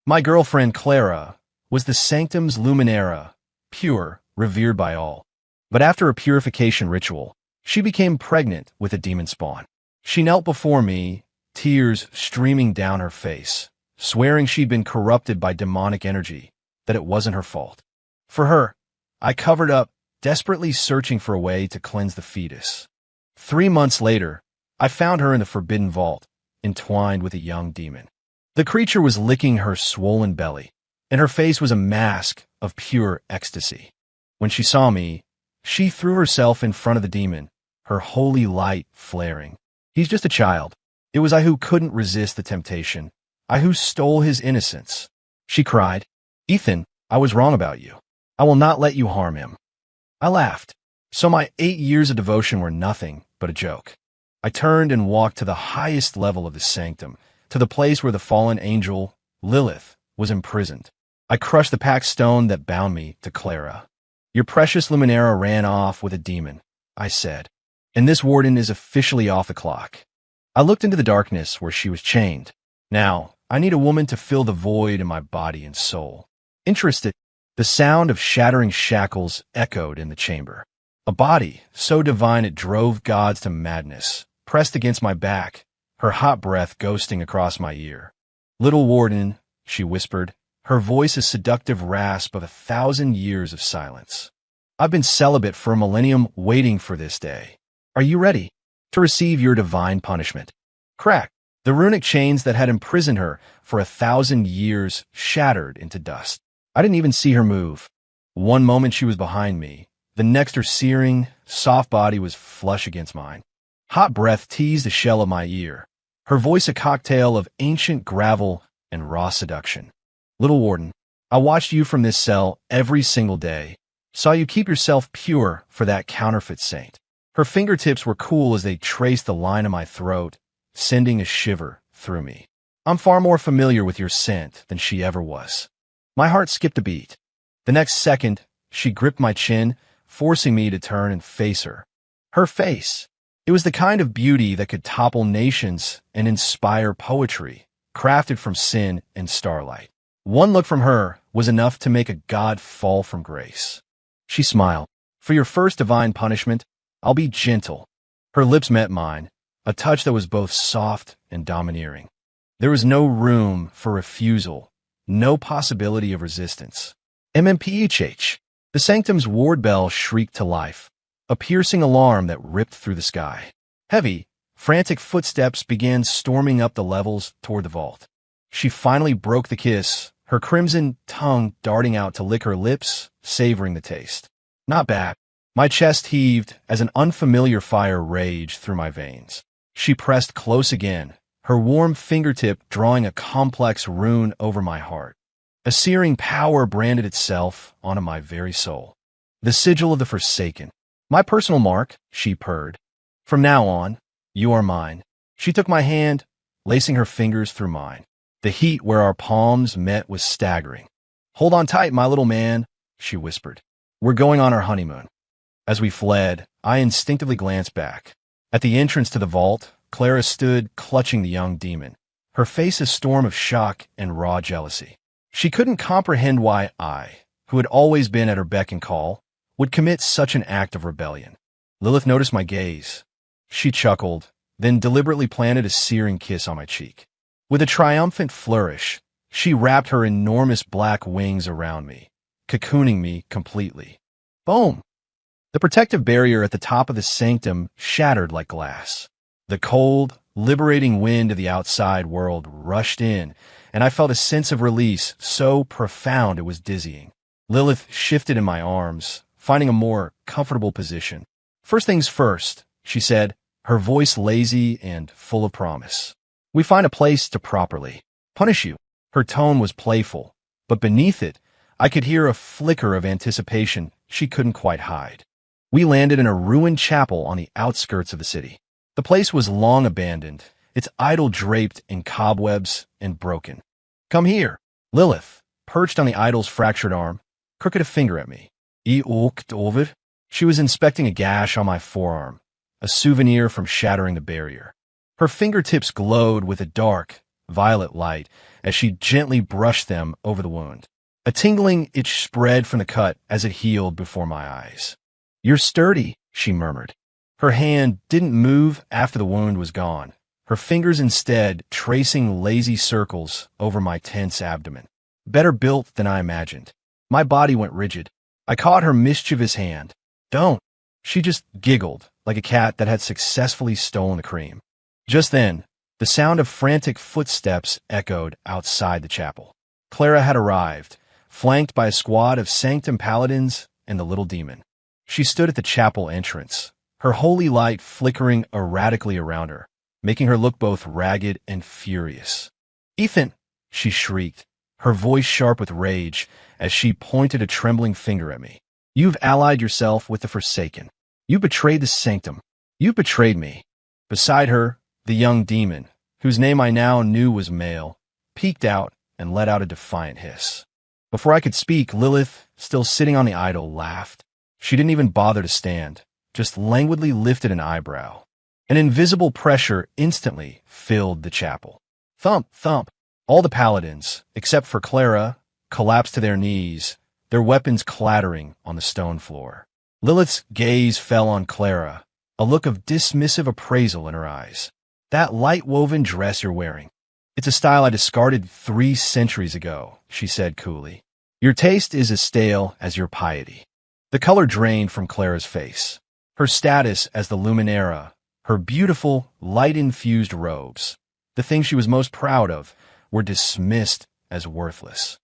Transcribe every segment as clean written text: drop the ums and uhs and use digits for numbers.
My girlfriend Clara was the sanctum's luminara, pure, revered by all. But after a purification ritual, she became pregnant with a demon spawn. She knelt before me, tears streaming down her face, swearing she'd been corrupted by demonic energy, that it wasn't her fault. For her, I covered up, desperately searching for a way to cleanse the fetus. 3 months later, I found her in the forbidden vault, entwined with a young demon. The creature was licking her swollen belly, and her face was a mask of pure ecstasy. When she saw me, she threw herself in front of the demon, her holy light flaring. He's just a child. It was I who couldn't resist the temptation. I who stole his innocence. She cried, Ethan, I was wrong about you. I will not let you harm him. I laughed. So my 8 years of devotion were nothing but a joke. I turned and walked to the highest level of the sanctum, to the place where the fallen angel, Lilith, was imprisoned. I crushed the pact stone that bound me to Clara. Your precious Luminara ran off with a demon, I said, and this warden is officially off the clock. I looked into the darkness where she was chained. Now, I need a woman to fill the void in my body and soul. Interested, the sound of shattering shackles echoed in the chamber. A body, so divine it drove gods to madness, pressed against my back, her hot breath ghosting across my ear. Little warden, she whispered, her voice a seductive rasp of 1,000 years of silence. I've been celibate for a millennium waiting for this day. Are you ready to receive your divine punishment? Crack! The runic chains that had imprisoned her for 1,000 years shattered into dust. I didn't even see her move. One moment she was behind me. The next her searing, soft body was flush against mine. Hot breath teased the shell of my ear. Her voice a cocktail of ancient gravel and raw seduction. Little warden, I watched you from this cell every single day. Saw you keep yourself pure for that counterfeit saint. Her fingertips were cool as they traced the line of my throat, sending a shiver through me. I'm far more familiar with your scent than she ever was. My heart skipped a beat. The next second, she gripped my chin, forcing me to turn and face her. Her face. It was the kind of beauty that could topple nations and inspire poetry, crafted from sin and starlight. One look from her was enough to make a god fall from grace. She smiled. For your first divine punishment, I'll be gentle. Her lips met mine, a touch that was both soft and domineering. There was no room for refusal, no possibility of resistance. MMPHH. The sanctum's ward bell shrieked to life, a piercing alarm that ripped through the sky. Heavy, frantic footsteps began storming up the levels toward the vault. She finally broke the kiss, her crimson tongue darting out to lick her lips, savoring the taste. Not bad. My chest heaved as an unfamiliar fire raged through my veins. She pressed close again, her warm fingertip drawing a complex rune over my heart. A searing power branded itself onto my very soul. The sigil of the Forsaken. My personal mark, she purred. From now on, you are mine. She took my hand, lacing her fingers through mine. The heat where our palms met was staggering. Hold on tight, my little man, she whispered. We're going on our honeymoon. As we fled, I instinctively glanced back. At the entrance to the vault, Clara stood clutching the young demon, her face a storm of shock and raw jealousy. She couldn't comprehend why I, who had always been at her beck and call, would commit such an act of rebellion. Lilith noticed my gaze. She chuckled, then deliberately planted a searing kiss on my cheek. With a triumphant flourish, she wrapped her enormous black wings around me, cocooning me completely. Boom! The protective barrier at the top of the sanctum shattered like glass. The cold, liberating wind of the outside world rushed in, and I felt a sense of release so profound it was dizzying. Lilith shifted in my arms, finding a more comfortable position. First things first, she said, her voice lazy and full of promise. We find a place to properly punish you. Her tone was playful, but beneath it, I could hear a flicker of anticipation she couldn't quite hide. We landed in a ruined chapel on the outskirts of the city. The place was long abandoned, its idol draped in cobwebs and broken. Come here. Lilith, perched on the idol's fractured arm, crooked a finger at me. She was inspecting a gash on my forearm, a souvenir from shattering the barrier. Her fingertips glowed with a dark, violet light, as she gently brushed them over the wound. A tingling itch spread from the cut as it healed before my eyes. "You're sturdy," she murmured. Her hand didn't move after the wound was gone, her fingers instead tracing lazy circles over my tense abdomen. Better built than I imagined. My body went rigid. I caught her mischievous hand. "Don't." She just giggled, like a cat that had successfully stolen the cream. Just then, the sound of frantic footsteps echoed outside the chapel. Clara had arrived, flanked by a squad of sanctum paladins and the little demon. She stood at the chapel entrance, her holy light flickering erratically around her, making her look both ragged and furious. "Ethan!" she shrieked, her voice sharp with rage as she pointed a trembling finger at me. "You've allied yourself with the Forsaken. You betrayed the sanctum. You betrayed me." Beside her, the young demon, whose name I now knew was male, peeked out and let out a defiant hiss. Before I could speak, Lilith, still sitting on the idol, laughed. She didn't even bother to stand, just languidly lifted an eyebrow. An invisible pressure instantly filled the chapel. Thump, thump. All the paladins, except for Clara, collapsed to their knees, their weapons clattering on the stone floor. Lilith's gaze fell on Clara, a look of dismissive appraisal in her eyes. "That light-woven dress you're wearing. It's a style I discarded 3 centuries ago," she said coolly. "Your taste is as stale as your piety." The color drained from Clara's face. Her status as the Luminera, her beautiful, light-infused robes, the thing she was most proud of, were dismissed as worthless.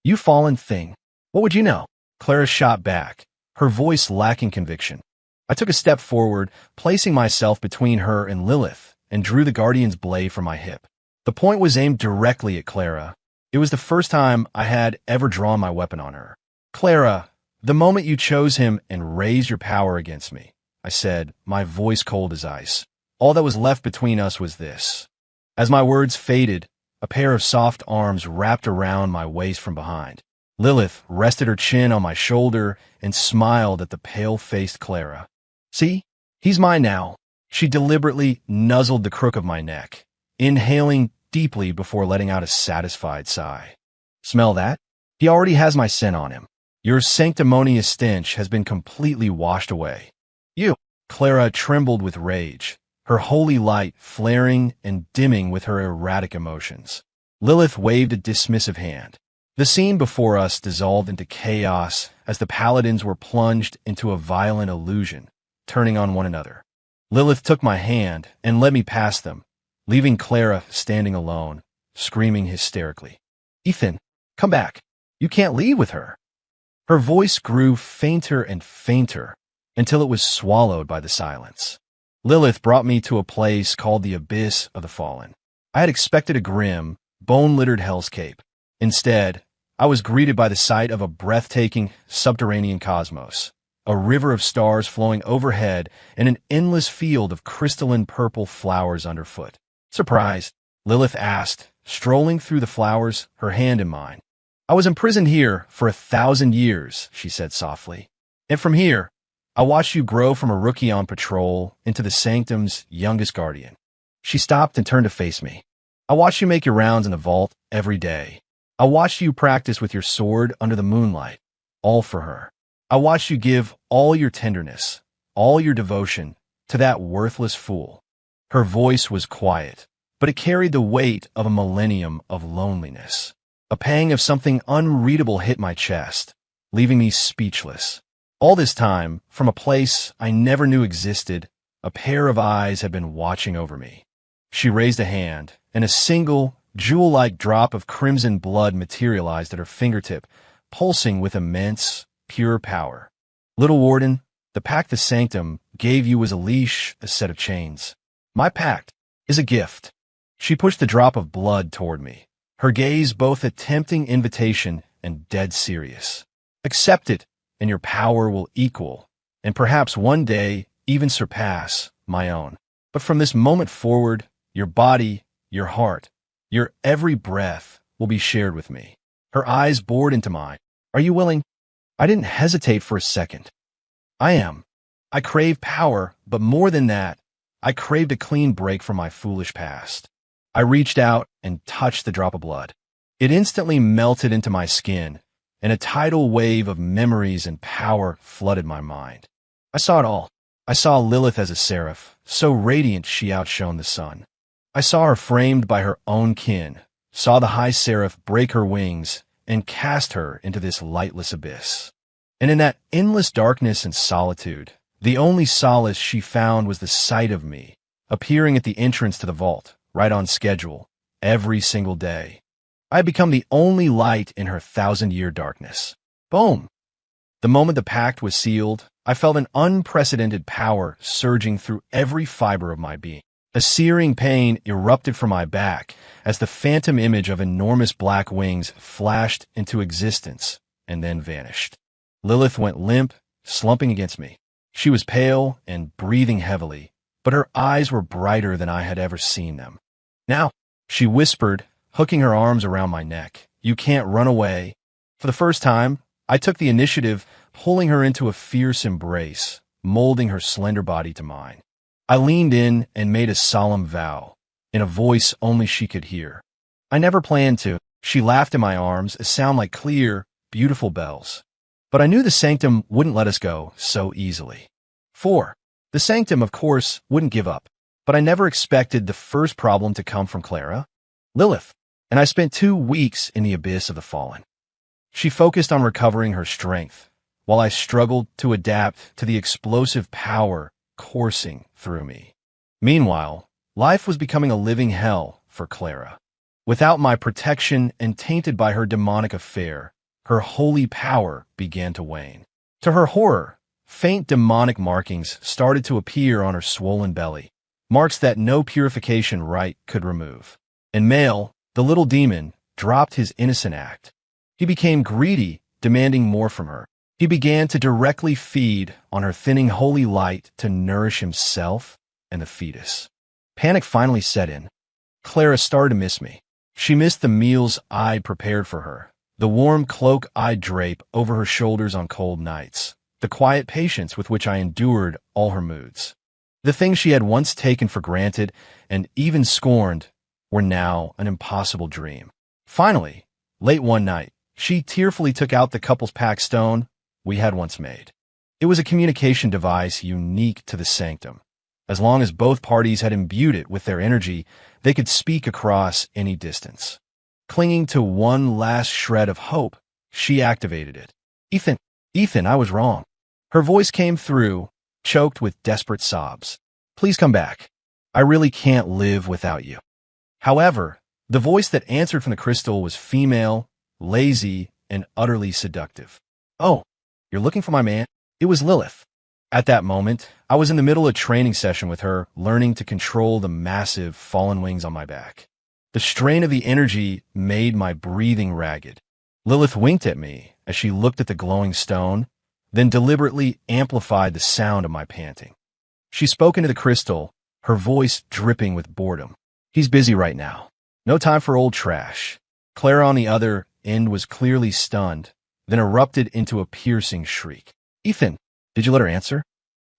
You fallen thing. What would you know?" Clara shot back, her voice lacking conviction. I took a step forward, placing myself between her and Lilith, and drew the Guardian's blade from my hip. The point was aimed directly at Clara. It was the first time I had ever drawn my weapon on her. "Clara, the moment you chose him and raised your power against me," I said, my voice cold as ice. "All that was left between us was this." As my words faded, a pair of soft arms wrapped around my waist from behind. Lilith rested her chin on my shoulder and smiled at the pale-faced Clara. "See? He's mine now." She deliberately nuzzled the crook of my neck, inhaling deeply before letting out a satisfied sigh. "Smell that? He already has my scent on him. Your sanctimonious stench has been completely washed away." "You!" Clara trembled with rage, her holy light flaring and dimming with her erratic emotions. Lilith waved a dismissive hand. The scene before us dissolved into chaos as the paladins were plunged into a violent illusion, turning on one another. Lilith took my hand and led me past them, leaving Clara standing alone, screaming hysterically. "Ethan, come back. You can't leave with her." Her voice grew fainter and fainter until it was swallowed by the silence. Lilith brought me to a place called the Abyss of the Fallen. I had expected a grim, bone-littered hellscape. Instead, I was greeted by the sight of a breathtaking subterranean cosmos, a river of stars flowing overhead and an endless field of crystalline purple flowers underfoot. "Surprised?" Lilith asked, strolling through the flowers, her hand in mine. "I was imprisoned here for 1,000 years, she said softly. "And from here, I watched you grow from a rookie on patrol into the Sanctum's youngest guardian." She stopped and turned to face me. "I watched you make your rounds in the vault every day. I watched you practice with your sword under the moonlight, all for her. I watched you give all your tenderness, all your devotion to that worthless fool." Her voice was quiet, but it carried the weight of a millennium of loneliness. A pang of something unreadable hit my chest, leaving me speechless. All this time, from a place I never knew existed, a pair of eyes had been watching over me. She raised a hand, and a single, jewel-like drop of crimson blood materialized at her fingertip, pulsing with immense, pure power. "Little Warden, the pact the Sanctum gave you was a leash, a set of chains. My pact is a gift." She pushed the drop of blood toward me, her gaze both a tempting invitation and dead serious. "Accept it, and your power will equal, and perhaps one day even surpass, my own. But from this moment forward, your body, your heart, your every breath will be shared with me." Her eyes bored into mine. "Are you willing?" I didn't hesitate for a second. "I am. I crave power, but more than that, I craved a clean break from my foolish past." I reached out and touched the drop of blood. It instantly melted into my skin, and a tidal wave of memories and power flooded my mind. I saw it all. I saw Lilith as a seraph, so radiant she outshone the sun. I saw her framed by her own kin, saw the high seraph break her wings and cast her into this lightless abyss. And in that endless darkness and solitude, the only solace she found was the sight of me, appearing at the entrance to the vault, right on schedule, every single day. I had become the only light in her 1,000-year darkness. Boom! The moment the pact was sealed, I felt an unprecedented power surging through every fiber of my being. A searing pain erupted from my back as the phantom image of enormous black wings flashed into existence and then vanished. Lilith went limp, slumping against me. She was pale and breathing heavily, but her eyes were brighter than I had ever seen them. "Now," she whispered, hooking her arms around my neck. "You can't run away." For the first time, I took the initiative, pulling her into a fierce embrace, molding her slender body to mine. I leaned in and made a solemn vow, in a voice only she could hear. I never planned to. She laughed in my arms, a sound like clear, beautiful bells. But I knew the sanctum wouldn't let us go so easily. 4. The sanctum, of course, wouldn't give up. But I never expected the first problem to come from Clara, Lilith, and I spent 2 weeks in the abyss of the fallen. She focused on recovering her strength, while I struggled to adapt to the explosive power coursing through me. Meanwhile, life was becoming a living hell for Clara. Without my protection and tainted by her demonic affair, her holy power began to wane. To her horror, faint demonic markings started to appear on her swollen belly, marks that no purification rite could remove. And Male, the little demon, dropped his innocent act. He became greedy, demanding more from her. He began to directly feed on her thinning holy light to nourish himself and the fetus. Panic finally set in. Clara started to miss me. She missed the meals I'd prepared for her, the warm cloak I'd drape over her shoulders on cold nights, the quiet patience with which I endured all her moods. The things she had once taken for granted and even scorned were now an impossible dream. Finally, late one night, she tearfully took out the couple's pact stone we had once made. It was a communication device unique to the sanctum. As long as both parties had imbued it with their energy, they could speak across any distance. Clinging to one last shred of hope, she activated it. Ethan, I was wrong." Her voice came through, choked with desperate sobs. "Please come back. I really can't live without you." However, the voice that answered from the crystal was female, lazy, and utterly seductive. "Oh, you're looking for my man?" It was Lilith. At that moment, I was in the middle of a training session with her, learning to control the massive fallen wings on my back. The strain of the energy made my breathing ragged. Lilith winked at me as she looked at the glowing stone, then deliberately amplified the sound of my panting. She spoke into the crystal, her voice dripping with boredom. "He's busy right now. No time for old trash." Clara on the other end was clearly stunned, then erupted into a piercing shriek. "Ethan, did you let her answer?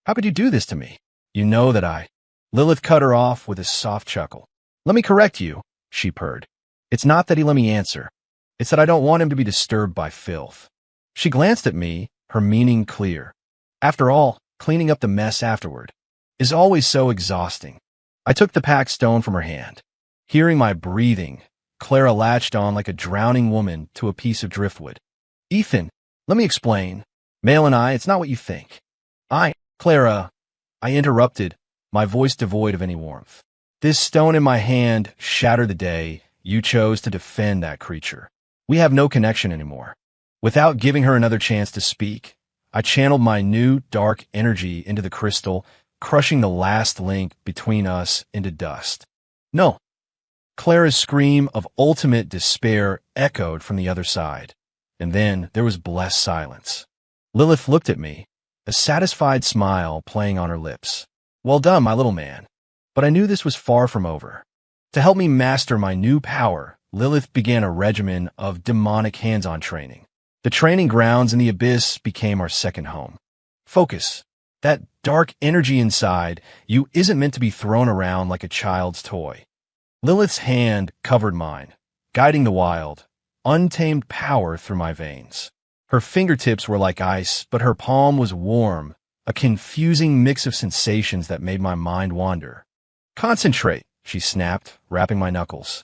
How could you do this to me? You know that I—" Lilith cut her off with a soft chuckle. "Let me correct you," she purred. "It's not that he let me answer. It's that I don't want him to be disturbed by filth." She glanced at me, her meaning clear. After all, cleaning up the mess afterward is always so exhausting. I took the pact stone from her hand. Hearing my breathing, Clara latched on like a drowning woman to a piece of driftwood. "Ethan, let me explain. Male and I, it's not what you think." Clara, I interrupted, my voice devoid of any warmth. "This stone in my hand shattered the day you chose to defend that creature. We have no connection anymore." Without giving her another chance to speak, I channeled my new, dark energy into the crystal, crushing the last link between us into dust. "No." Clara's scream of ultimate despair echoed from the other side, and then there was blessed silence. Lilith looked at me, a satisfied smile playing on her lips. "Well done, my little man." But I knew this was far from over. To help me master my new power, Lilith began a regimen of demonic hands-on training. The training grounds in the abyss became our second home. Focus. That dark energy inside you isn't meant to be thrown around like a child's toy. Lilith's hand covered mine, guiding the wild, untamed power through my veins. Her fingertips were like ice, but her palm was warm, a confusing mix of sensations that made my mind wander. "Concentrate," she snapped, rapping my knuckles.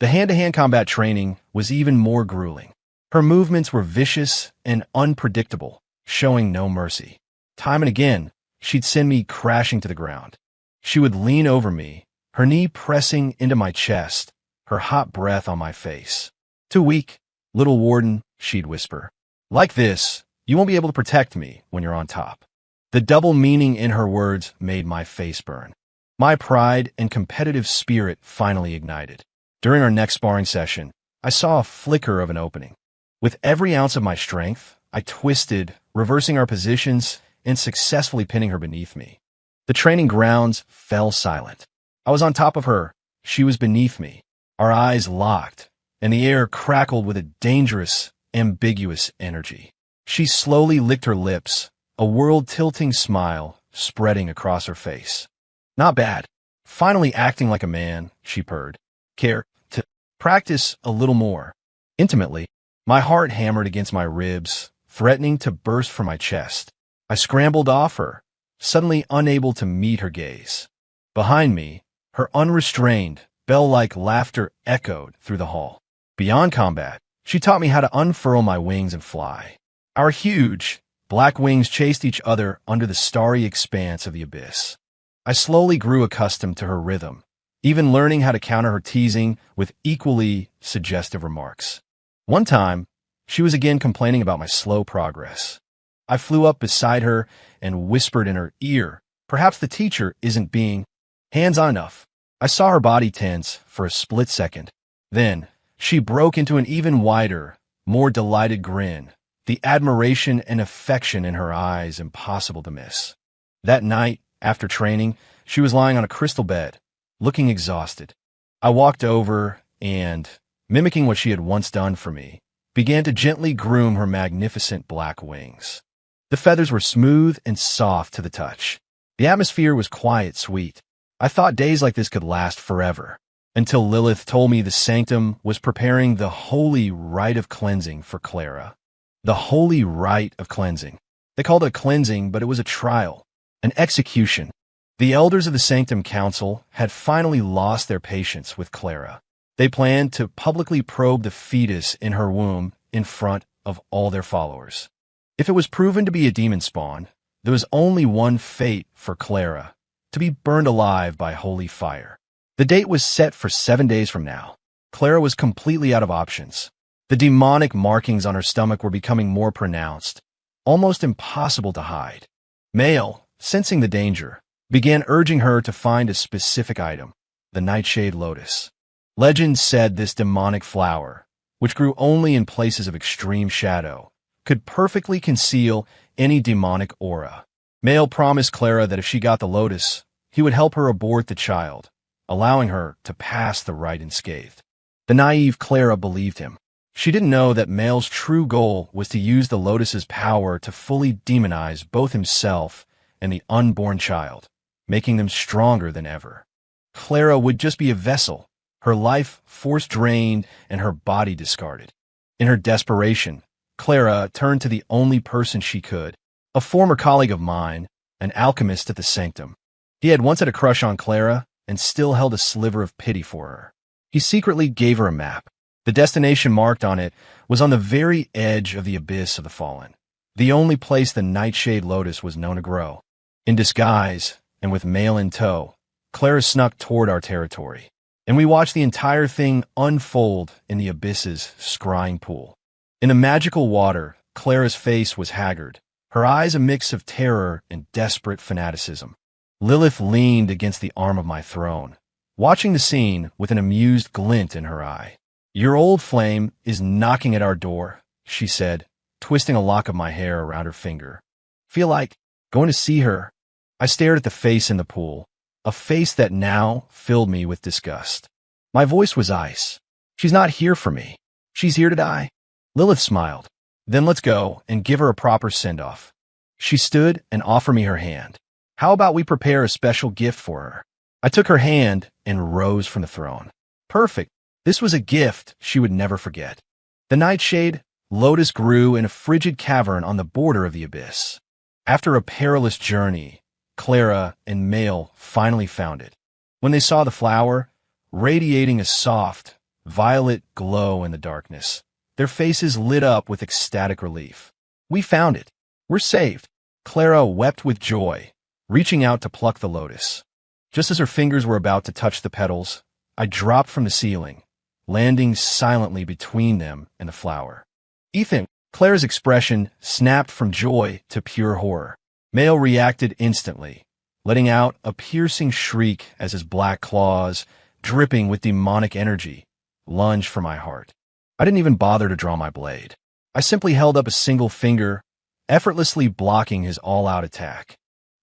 The hand-to-hand combat training was even more grueling. Her movements were vicious and unpredictable, showing no mercy. Time and again, she'd send me crashing to the ground. She would lean over me, her knee pressing into my chest, her hot breath on my face. "Too weak, little warden," she'd whisper. "Like this, you won't be able to protect me when you're on top." The double meaning in her words made my face burn. My pride and competitive spirit finally ignited. During our next sparring session, I saw a flicker of an opening. With every ounce of my strength, I twisted, reversing our positions and successfully pinning her beneath me. The training grounds fell silent. I was on top of her. She was beneath me. Our eyes locked, and the air crackled with a dangerous, ambiguous energy. She slowly licked her lips, a world-tilting smile spreading across her face. "Not bad. Finally acting like a man," she purred. "Care to practice a little more?" Intimately, my heart hammered against my ribs, threatening to burst from my chest. I scrambled off her, suddenly unable to meet her gaze. Behind me, her unrestrained, bell-like laughter echoed through the hall. Beyond combat, she taught me how to unfurl my wings and fly. Our huge, black wings chased each other under the starry expanse of the abyss. I slowly grew accustomed to her rhythm, even learning how to counter her teasing with equally suggestive remarks. One time, she was again complaining about my slow progress. I flew up beside her and whispered in her ear, "Perhaps the teacher isn't being hands-on enough." I saw her body tense for a split second. Then, she broke into an even wider, more delighted grin, the admiration and affection in her eyes impossible to miss. That night, after training, she was lying on a crystal bed, looking exhausted. I walked over and, mimicking what she had once done for me, began to gently groom her magnificent black wings. The feathers were smooth and soft to the touch. The atmosphere was quiet, sweet. I thought days like this could last forever, until Lilith told me the sanctum was preparing the holy rite of cleansing for Clara. The holy rite of cleansing. They called it a cleansing, but it was a trial, an execution. The elders of the Sanctum Council had finally lost their patience with Clara. They planned to publicly probe the fetus in her womb in front of all their followers. If it was proven to be a demon spawn, there was only one fate for Clara: to be burned alive by holy fire. The date was set for 7 days from now. Clara was completely out of options. The demonic markings on her stomach were becoming more pronounced, almost impossible to hide. Male, sensing the danger, began urging her to find a specific item, the nightshade lotus. Legend said this demonic flower, which grew only in places of extreme shadow, could perfectly conceal any demonic aura. Male promised Clara that if she got the lotus, he would help her abort the child, allowing her to pass the rite unscathed. The naive Clara believed him. She didn't know that Male's true goal was to use the lotus's power to fully demonize both himself and the unborn child, making them stronger than ever. Clara would just be a vessel, her life force drained and her body discarded. In her desperation, Clara turned to the only person she could, a former colleague of mine, an alchemist at the Sanctum. He had once had a crush on Clara and still held a sliver of pity for her. He secretly gave her a map. The destination marked on it was on the very edge of the abyss of the fallen, the only place the nightshade lotus was known to grow. In disguise, and with Male in tow, Clara snuck toward our territory, and we watched the entire thing unfold in the abyss's scrying pool. In the magical water, Clara's face was haggard, her eyes a mix of terror and desperate fanaticism. Lilith leaned against the arm of my throne, watching the scene with an amused glint in her eye. "Your old flame is knocking at our door," she said, twisting a lock of my hair around her finger. "Feel like going to see her?" I stared at the face in the pool, a face that now filled me with disgust. My voice was ice. "She's not here for me. She's here to die." Lilith smiled. "Then let's go and give her a proper send-off." She stood and offered me her hand. "How about we prepare a special gift for her?" I took her hand and rose from the throne. Perfect. This was a gift she would never forget. The nightshade, lotus grew in a frigid cavern on the border of the abyss. After a perilous journey, Clara and Male finally found it. When they saw the flower, radiating a soft, violet glow in the darkness, their faces lit up with ecstatic relief. We found it. We're saved. Clara wept with joy, reaching out to pluck the lotus. Just as her fingers were about to touch the petals, I dropped from the ceiling, landing silently between them and the flower. Ethan, Clara's expression snapped from joy to pure horror. Male reacted instantly, letting out a piercing shriek as his black claws, dripping with demonic energy, lunged for my heart. I didn't even bother to draw my blade. I simply held up a single finger, effortlessly blocking his all-out attack.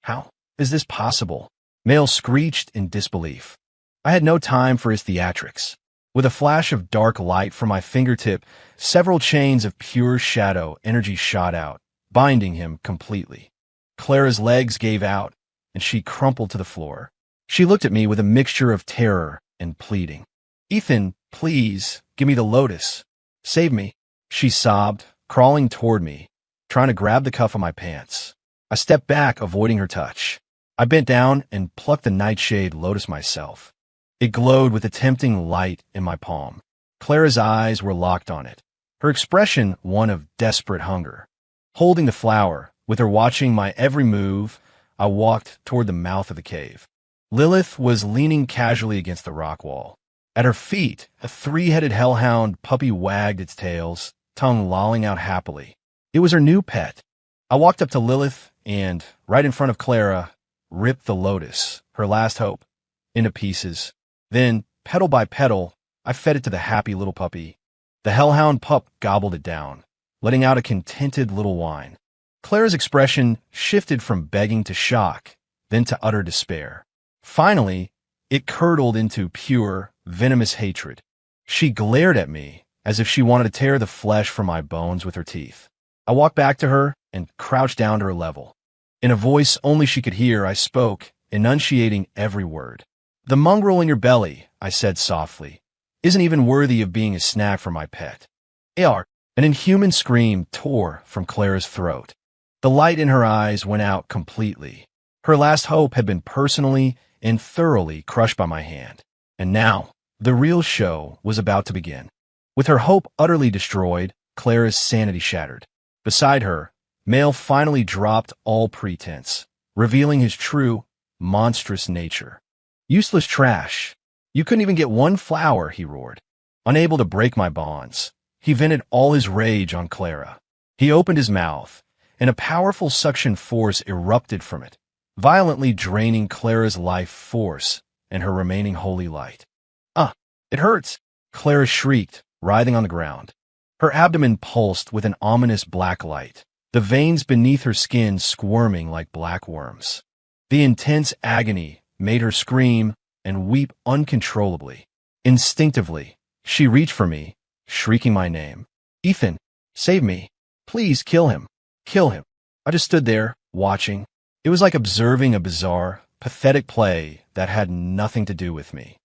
How is this possible? Male screeched in disbelief. I had no time for his theatrics. With a flash of dark light from my fingertip, several chains of pure shadow energy shot out, binding him completely. Clara's legs gave out, and she crumpled to the floor. She looked at me with a mixture of terror and pleading. Ethan, please, give me the lotus. Save me, she sobbed, crawling toward me, trying to grab the cuff of my pants. I stepped back, avoiding her touch. I bent down and plucked the nightshade lotus myself. It glowed with a tempting light in my palm. Clara's eyes were locked on it, her expression one of desperate hunger. Holding the flower, with her watching my every move, I walked toward the mouth of the cave. Lilith was leaning casually against the rock wall. At her feet, a three-headed hellhound puppy wagged its tails, tongue lolling out happily. It was her new pet. I walked up to Lilith and, right in front of Clara, ripped the lotus, her last hope, into pieces. Then, petal by petal, I fed it to the happy little puppy. The hellhound pup gobbled it down, letting out a contented little whine. Clara's expression shifted from begging to shock, then to utter despair. Finally, it curdled into pure, venomous hatred. She glared at me as if she wanted to tear the flesh from my bones with her teeth. I walked back to her and crouched down to her level. In a voice only she could hear, I spoke, enunciating every word. The mongrel in your belly, I said softly, isn't even worthy of being a snack for my pet. An inhuman scream tore from Clara's throat. The light in her eyes went out completely. Her last hope had been personally and thoroughly crushed by my hand. And now, the real show was about to begin. With her hope utterly destroyed, Clara's sanity shattered. Beside her, Male finally dropped all pretense, revealing his true, monstrous nature. Useless trash. You couldn't even get one flower, he roared. Unable to break my bonds, he vented all his rage on Clara. He opened his mouth, and a powerful suction force erupted from it, violently draining Clara's life force and her remaining holy light. It hurts, Clara shrieked, writhing on the ground. Her abdomen pulsed with an ominous black light, the veins beneath her skin squirming like black worms. The intense agony made her scream and weep uncontrollably. Instinctively, she reached for me, shrieking my name. Ethan, save me. Please kill him. Kill him. I just stood there, watching. It was like observing a bizarre, pathetic play that had nothing to do with me.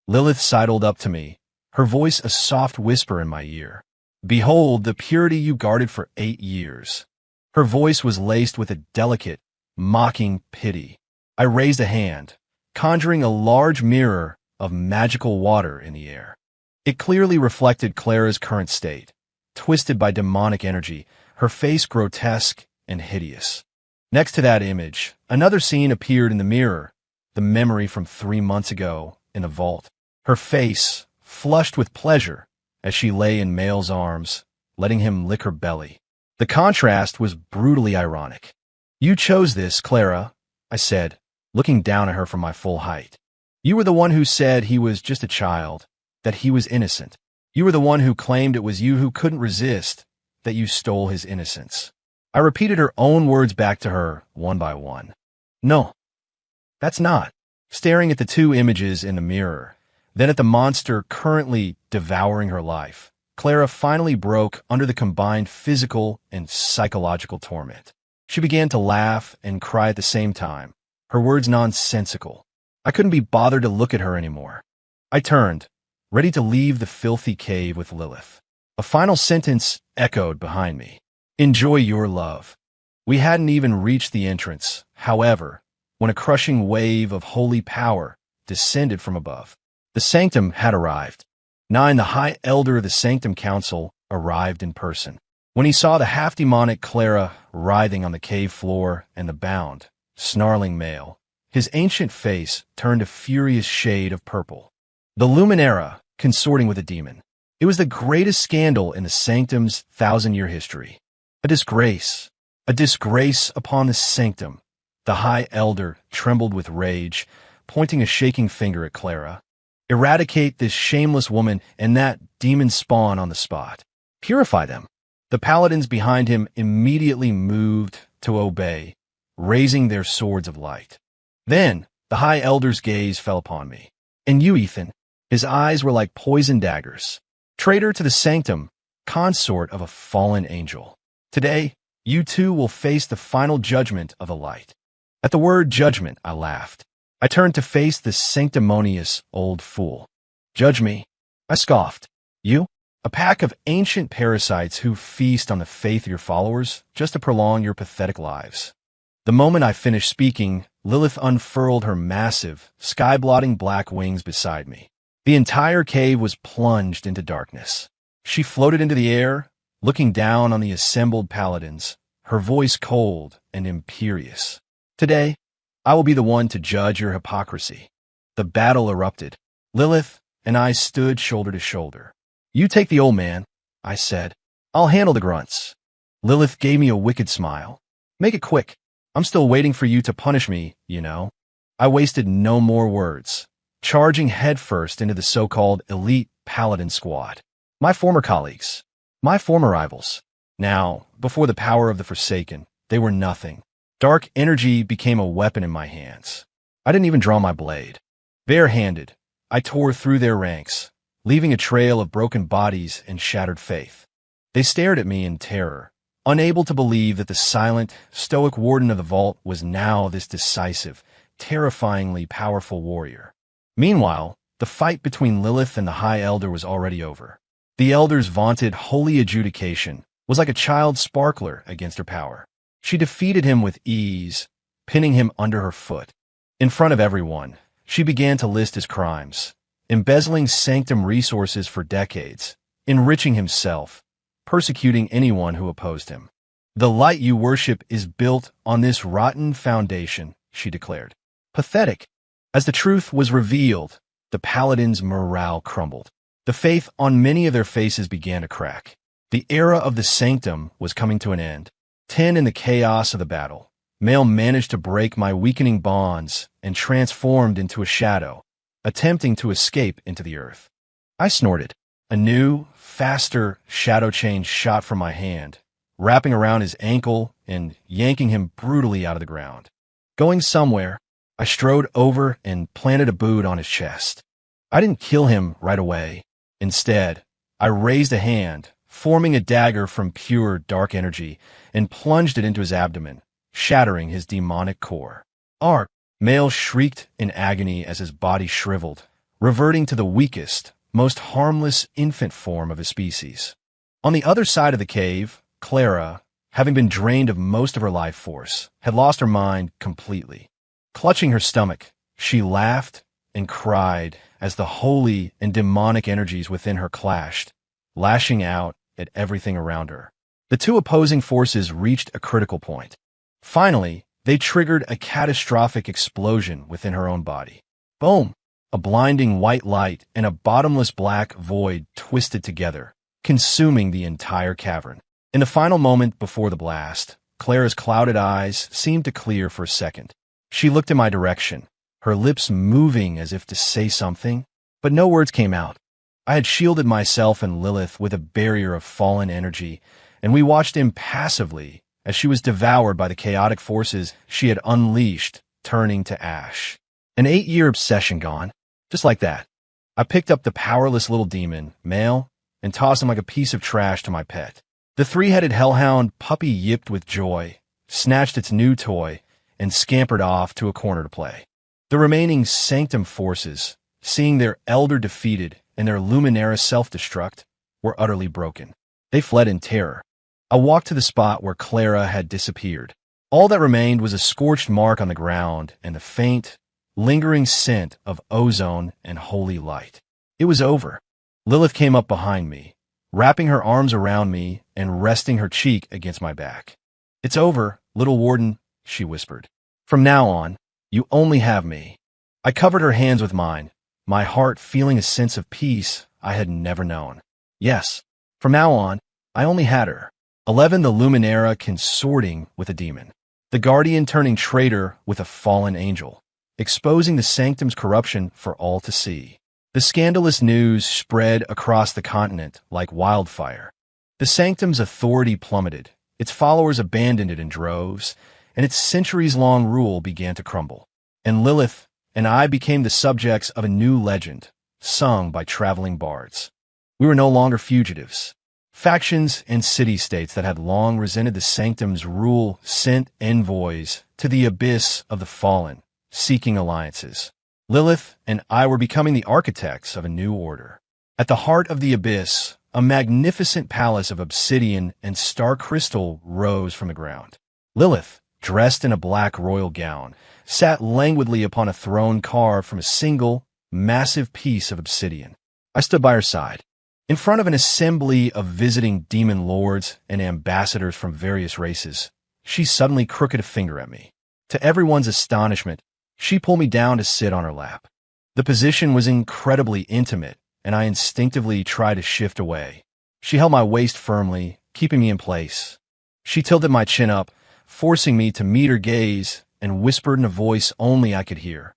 Lilith sidled up to me, her voice a soft whisper in my ear. Behold the purity you guarded for 8 years. Her voice was laced with a delicate, mocking pity. I raised a hand, conjuring a large mirror of magical water in the air. It clearly reflected Clara's current state, twisted by demonic energy, her face grotesque and hideous. Next to that image, another scene appeared in the mirror, the memory from 3 months ago in the vault. Her face, flushed with pleasure, as she lay in Male's arms, letting him lick her belly. The contrast was brutally ironic. You chose this, Clara, I said, looking down at her from my full height. You were the one who said he was just a child, that he was innocent. You were the one who claimed it was you who couldn't resist, that you stole his innocence. I repeated her own words back to her, one by one. No, that's not. Staring at the 2 images in the mirror, then at the monster currently devouring her life, Clara finally broke under the combined physical and psychological torment. She began to laugh and cry at the same time, her words nonsensical. I couldn't be bothered to look at her anymore. I turned, ready to leave the filthy cave with Lilith. A final sentence echoed behind me. Enjoy your love. We hadn't even reached the entrance, however, when a crushing wave of holy power descended from above. The sanctum had arrived. The High Elder of the Sanctum Council arrived in person. When he saw the half-demonic Clara writhing on the cave floor and the bound, snarling male, his ancient face turned a furious shade of purple. The Luminera consorting with a demon. It was the greatest scandal in the Sanctum's 1,000-year history. A disgrace upon the Sanctum. The High Elder trembled with rage, pointing a shaking finger at Clara. Eradicate this shameless woman and that demon spawn on the spot. Purify them. The paladins behind him immediately moved to obey, raising their swords of light. Then, the High Elder's gaze fell upon me. And you, Ethan. His eyes were like poisoned daggers. Traitor to the Sanctum, consort of a fallen angel. Today, you too will face the final judgment of the light. At the word judgment, I laughed. I turned to face the sanctimonious old fool. Judge me, I scoffed. You? A pack of ancient parasites who feast on the faith of your followers just to prolong your pathetic lives. The moment I finished speaking, Lilith unfurled her massive, sky-blotting black wings beside me. The entire cave was plunged into darkness. She floated into the air, looking down on the assembled paladins, her voice cold and imperious. Today, I will be the one to judge your hypocrisy. The battle erupted. Lilith and I stood shoulder to shoulder. You take the old man, I said. I'll handle the grunts. Lilith gave me a wicked smile. Make it quick. I'm still waiting for you to punish me, you know. I wasted no more words, charging headfirst into the so-called elite paladin squad. My former colleagues. My former rivals. Now, before the power of the Forsaken, they were nothing. Dark energy became a weapon in my hands. I didn't even draw my blade. Bare-handed, I tore through their ranks, leaving a trail of broken bodies and shattered faith. They stared at me in terror, unable to believe that the silent, stoic warden of the vault was now this decisive, terrifyingly powerful warrior. Meanwhile, the fight between Lilith and the High Elder was already over. The Elder's vaunted holy adjudication was like a child's sparkler against her power. She defeated him with ease, pinning him under her foot. In front of everyone, she began to list his crimes, embezzling sanctum resources for decades, enriching himself, persecuting anyone who opposed him. The light you worship is built on this rotten foundation, she declared. Pathetic. As the truth was revealed, the paladins' morale crumbled. The faith on many of their faces began to crack. The era of the sanctum was coming to an end. 10 in the chaos of the battle. Mail managed to break my weakening bonds and transformed into a shadow, attempting to escape into the earth. I snorted. A new, faster shadow chain shot from my hand, wrapping around his ankle and yanking him brutally out of the ground. Going somewhere, I strode over and planted a boot on his chest. I didn't kill him right away. Instead, I raised a hand, forming a dagger from pure dark energy, and plunged it into his abdomen, shattering his demonic core. Ark! Male shrieked in agony as his body shriveled, reverting to the weakest, most harmless infant form of his species. On the other side of the cave, Clara, having been drained of most of her life force, had lost her mind completely. Clutching her stomach, she laughed and cried as the holy and demonic energies within her clashed, lashing out at everything around her. The two opposing forces reached a critical point. Finally, they triggered a catastrophic explosion within her own body. Boom! A blinding white light and a bottomless black void twisted together, consuming the entire cavern. In the final moment before the blast, Clara's clouded eyes seemed to clear for a second. She looked in my direction, her lips moving as if to say something, but no words came out. I had shielded myself and Lilith with a barrier of fallen energy, and we watched impassively as she was devoured by the chaotic forces she had unleashed, turning to ash. An 8-year obsession gone, just like that. I picked up the powerless little demon, male, and tossed him like a piece of trash to my pet. The three-headed hellhound puppy yipped with joy, snatched its new toy, and scampered off to a corner to play. The remaining sanctum forces, seeing their elder defeated and their Luminara self-destruct were utterly broken. They fled in terror. I walked to the spot where Clara had disappeared. All that remained was a scorched mark on the ground and the faint, lingering scent of ozone and holy light. It was over. Lilith came up behind me, wrapping her arms around me and resting her cheek against my back. "It's over, little warden," she whispered. "From now on, you only have me." I covered her hands with mine, my heart feeling a sense of peace I had never known. Yes, from now on, I only had her. 11 the Luminara consorting with a demon. The guardian turning traitor with a fallen angel, exposing the sanctum's corruption for all to see. The scandalous news spread across the continent like wildfire. The sanctum's authority plummeted, its followers abandoned it in droves, and its centuries-long rule began to crumble. And Lilith and I became the subjects of a new legend, sung by traveling bards. We were no longer fugitives. Factions and city-states that had long resented the sanctum's rule sent envoys to the abyss of the fallen, seeking alliances. Lilith and I were becoming the architects of a new order. At the heart of the abyss, a magnificent palace of obsidian and star crystal rose from the ground. Lilith, dressed in a black royal gown, sat languidly upon a throne carved from a single, massive piece of obsidian. I stood by her side. In front of an assembly of visiting demon lords and ambassadors from various races, she suddenly crooked a finger at me. To everyone's astonishment, she pulled me down to sit on her lap. The position was incredibly intimate, and I instinctively tried to shift away. She held my waist firmly, keeping me in place. She tilted my chin up, forcing me to meet her gaze, and whispered in a voice only I could hear,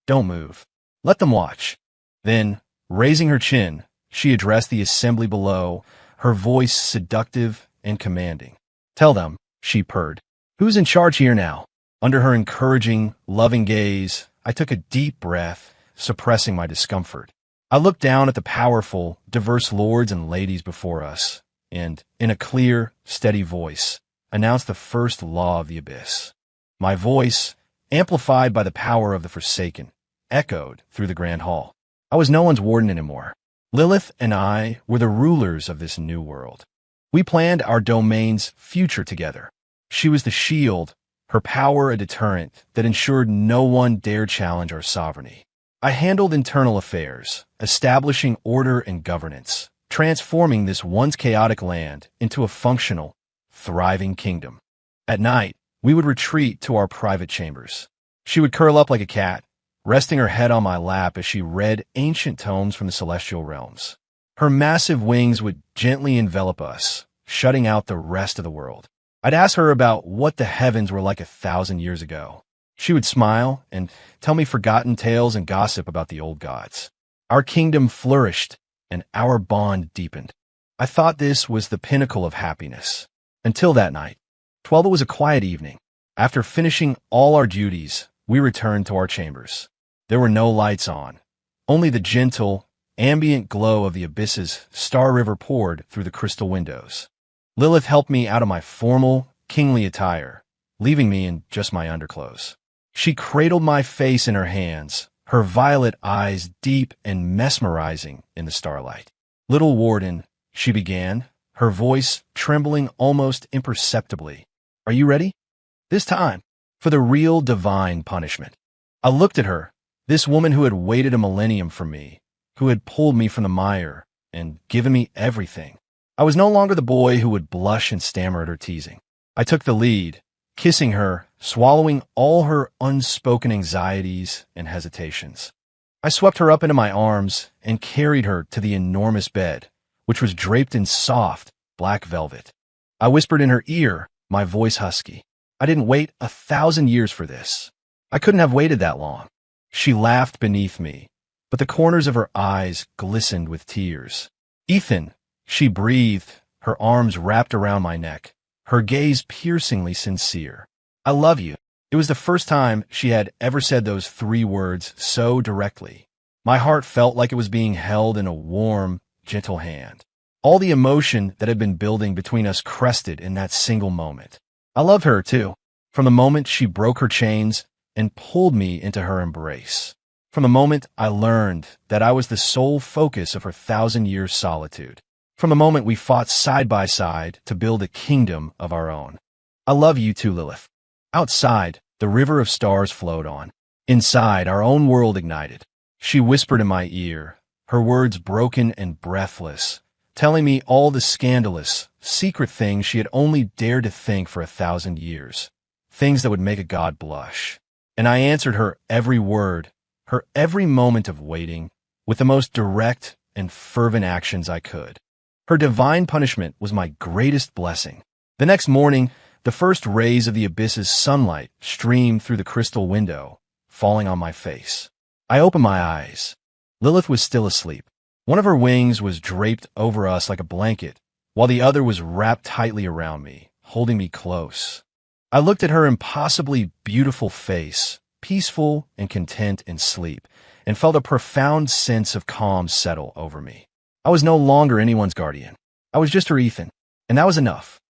"Don't move. Let them watch." Then, raising her chin, she addressed the assembly below, her voice seductive and commanding. "Tell them," she purred, "who's in charge here now?" Under her encouraging, loving gaze, I took a deep breath, suppressing my discomfort. I looked down at the powerful, diverse lords and ladies before us, and, in a clear, steady voice, announced the first law of the abyss. My voice, amplified by the power of the Forsaken, echoed through the grand hall. I was no one's warden anymore. Lilith and I were the rulers of this new world. We planned our domain's future together. She was the shield, her power a deterrent that ensured no one dared challenge our sovereignty. I handled internal affairs, establishing order and governance, transforming this once chaotic land into a functional, thriving kingdom. At night, we would retreat to our private chambers. She would curl up like a cat, resting her head on my lap as she read ancient tomes from the celestial realms. Her massive wings would gently envelop us, shutting out the rest of the world. I'd ask her about what the heavens were like 1,000 years ago. She would smile and tell me forgotten tales and gossip about the old gods. Our kingdom flourished, and our bond deepened. I thought this was the pinnacle of happiness. Until that night. 12 it was a quiet evening. After finishing all our duties, we returned to our chambers. There were no lights on. Only the gentle, ambient glow of the abyss's star river poured through the crystal windows. Lilith helped me out of my formal, kingly attire, leaving me in just my underclothes. She cradled my face in her hands, her violet eyes deep and mesmerizing in the starlight. "Little warden," she began, her voice trembling almost imperceptibly. "Are you ready? This time, for the real divine punishment." I looked at her, this woman who had waited a millennium for me, who had pulled me from the mire and given me everything. I was no longer the boy who would blush and stammer at her teasing. I took the lead, kissing her, swallowing all her unspoken anxieties and hesitations. I swept her up into my arms and carried her to the enormous bed, which was draped in soft, black velvet. I whispered in her ear, my voice husky. I didn't wait 1,000 years for this. I couldn't have waited that long. She laughed beneath me, but the corners of her eyes glistened with tears. "Ethan," she breathed, her arms wrapped around my neck, her gaze piercingly sincere. "I love you." It was the first time she had ever said those 3 words so directly. My heart felt like it was being held in a warm, gentle hand. All the emotion that had been building between us crested in that single moment. I loved her, too, from the moment she broke her chains and pulled me into her embrace. From the moment I learned that I was the sole focus of her 1,000 years solitude. From the moment we fought side by side to build a kingdom of our own. I love you too, Lilith. Outside, the river of stars flowed on. Inside, our own world ignited. She whispered in my ear, her words broken and breathless, telling me all the scandalous, secret things she had only dared to think for 1,000 years. Things that would make a god blush. And I answered her every word, her every moment of waiting, with the most direct and fervent actions I could. Her divine punishment was my greatest blessing. The next morning, the first rays of the abyss's sunlight streamed through the crystal window, falling on my face. I opened my eyes. Lilith was still asleep. One of her wings was draped over us like a blanket, while the other was wrapped tightly around me, holding me close. I looked at her impossibly beautiful face, peaceful and content in sleep, and felt a profound sense of calm settle over me. I was no longer anyone's guardian. I was just her Ethan, and that was enough.